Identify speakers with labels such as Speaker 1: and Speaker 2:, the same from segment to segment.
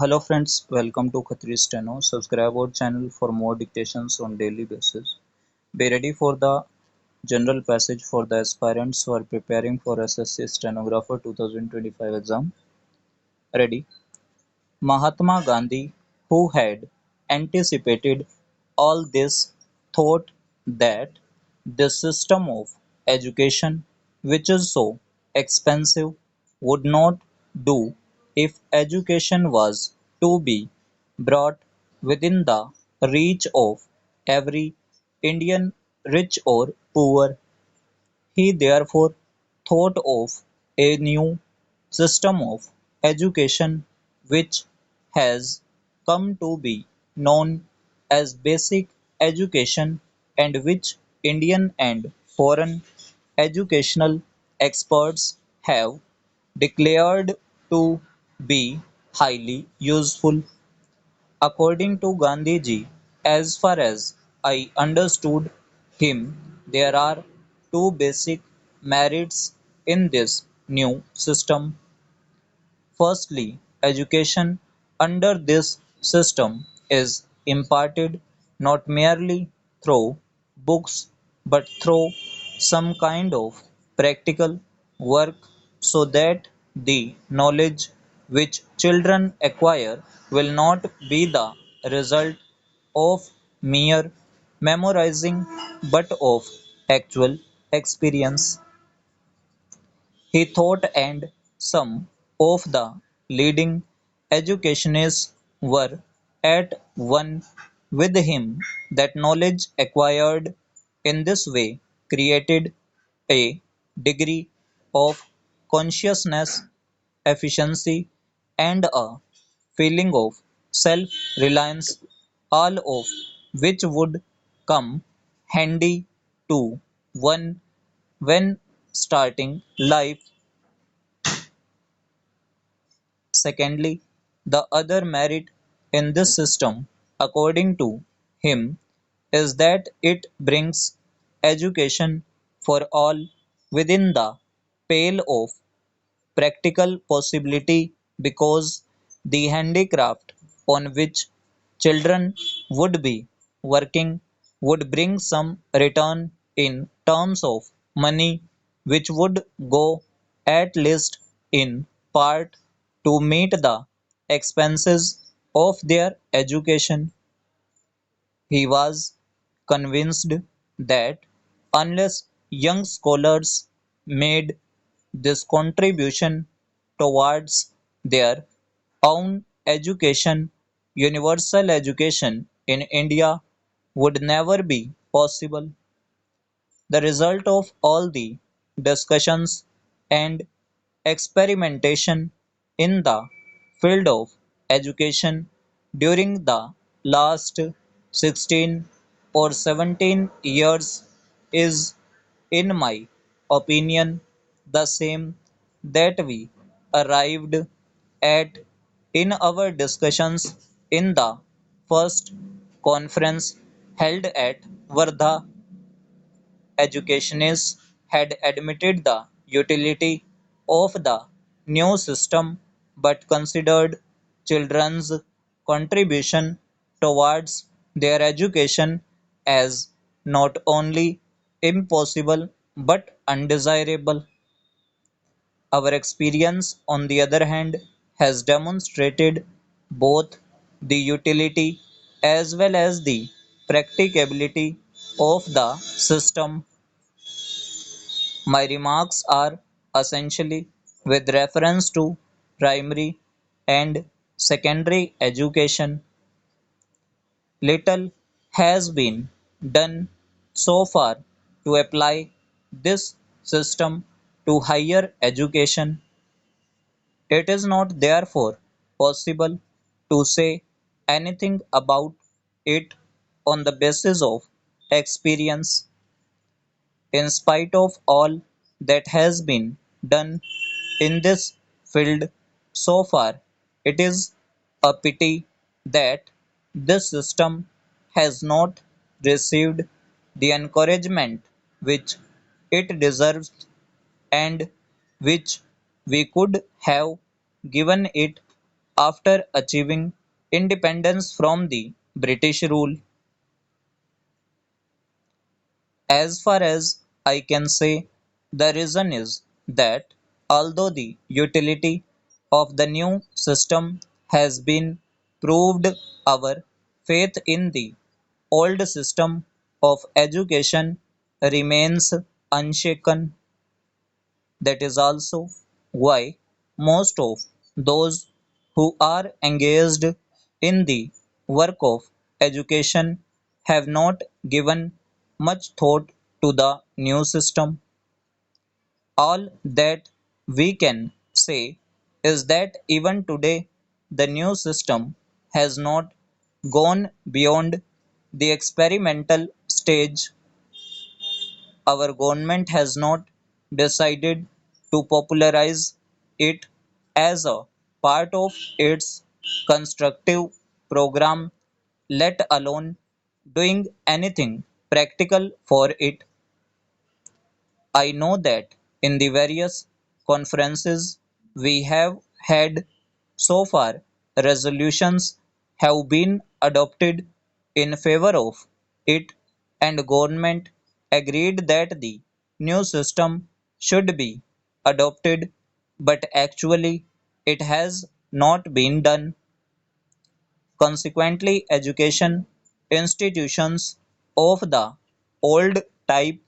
Speaker 1: Hello friends, welcome to Khatri Steno. Subscribe our channel for more dictations on daily basis. Be ready for the general passage for the aspirants who are preparing for SSC Stenographer 2025 exam. Ready? Mahatma Gandhi, who had anticipated all this, thought that the system of education, which is so expensive, would not do if education was to be brought within the reach of every Indian, rich or poor. He therefore thought of a new system of education which has come to be known as basic education and which Indian and foreign educational experts have declared to be highly useful. According to Gandhiji, as far as I understood him, there are two basic merits in this new system. Firstly, education under this system is imparted not merely through books but through some kind of practical work so that the knowledge which children acquire will not be the result of mere memorizing but of actual experience. He thought and some of the leading educationists were at one with him that knowledge acquired in this way created a degree of consciousness, efficiency, and a feeling of self-reliance, all of which would come handy to one when starting life. Secondly, the other merit in this system, according to him, is that it brings education for all within the pale of practical possibility because the handicraft on which children would be working would bring some return in terms of money which would go at least in part to meet the expenses of their education. He was convinced that unless young scholars made this contribution towards their own education, universal education in India would never be possible. The result of all the discussions and experimentation in the field of education during the last 16 or 17 years is, in my opinion, the same that we arrived at in our discussions in the first conference held at Wardha. Educationists had admitted the utility of the new system but considered children's contribution towards their education as not only impossible but undesirable. Our experience, on the other hand, has demonstrated both the utility as well as the practicability of the system. My remarks are essentially with reference to primary and secondary education. Little has been done so far to apply this system to higher education. It is not therefore possible to say anything about it on the basis of experience. In spite of all that has been done in this field so far, it is a pity that this system has not received the encouragement which it deserves and which we could have given it after achieving independence from the British rule. As far as I can say, the reason is that although the utility of the new system has been proved, our faith in the old system of education remains unshaken. That is also why most of those who are engaged in the work of education have not given much thought to the new system. All that we can say is that even today the new system has not gone beyond the experimental stage. Our government has not decided to popularize it as a part of its constructive program, let alone doing anything practical for it. I know that in the various conferences we have had so far, resolutions have been adopted in favor of it, and government agreed that the new system should be adopted, but actually it has not been done. Consequently, education institutions of the old type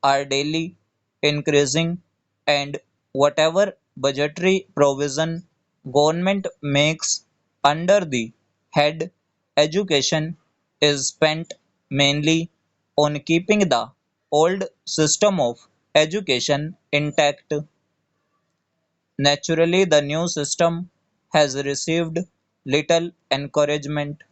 Speaker 1: are daily increasing, and whatever budgetary provision government makes under the head education is spent mainly on keeping the old system of education intact. Naturally, the new system has received little encouragement.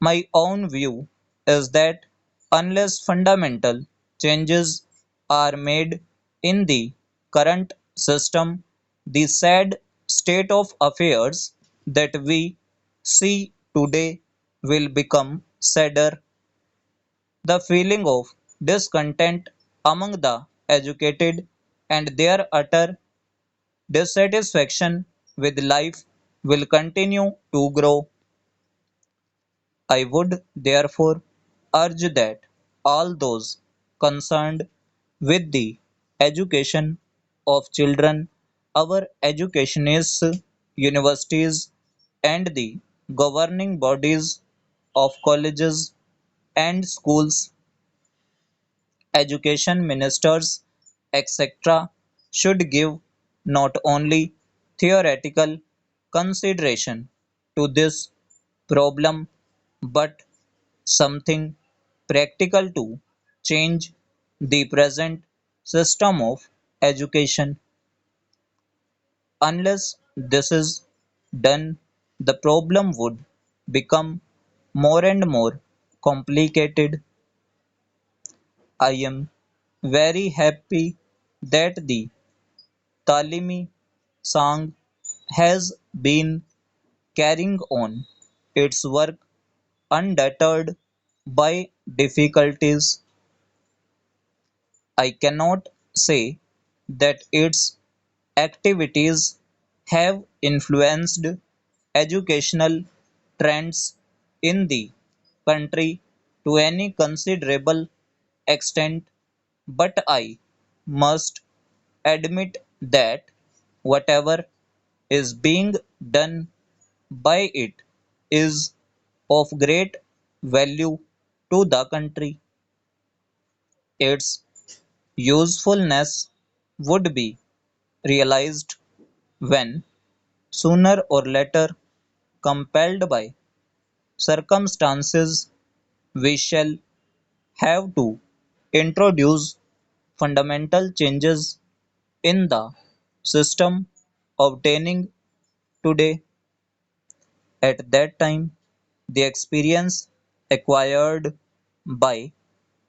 Speaker 1: My own view is that unless fundamental changes are made in the current system, the sad state of affairs that we see today will become sadder. The feeling of discontent among the educated and their utter dissatisfaction with life will continue to grow. I would therefore urge that all those concerned with the education of children, our educationists, universities, and the governing bodies of colleges and schools, education ministers, etc., should give not only theoretical consideration to this problem but something practical to change the present system of education. Unless this is done, the problem would become more and more complicated. I am very happy that the Talimi Sangh has been carrying on its work undeterred by difficulties. I cannot say that its activities have influenced educational trends in the country to any considerable extent, but I must admit that whatever is being done by it is of great value to the country. Its usefulness would be realized when, sooner or later, compelled by circumstances, we shall have to introduce fundamental changes in the system obtaining today. At that time, the experience acquired by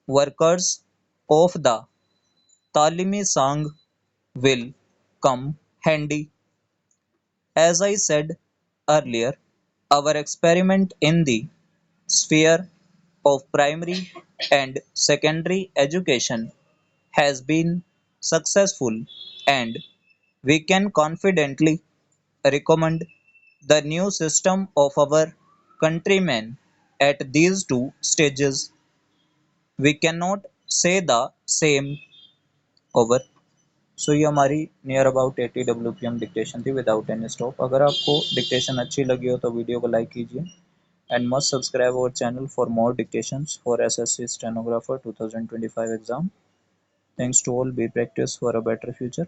Speaker 1: workers of the Talimi Sangh will come handy. As I said earlier, our experiment in the sphere of primary and secondary education has been successful, and we can confidently recommend the new system of our countrymen at these two stages. We cannot say the same over. सो ये हमारी near about 80 WPM dictation थी without any stop. अगर आपको dictation अच्छी लगी हो तो video को लाइक कीजिए and must subscribe our channel for more dictations for SSC stenographer 2025 exam. Thanks to all, be practice for a better future.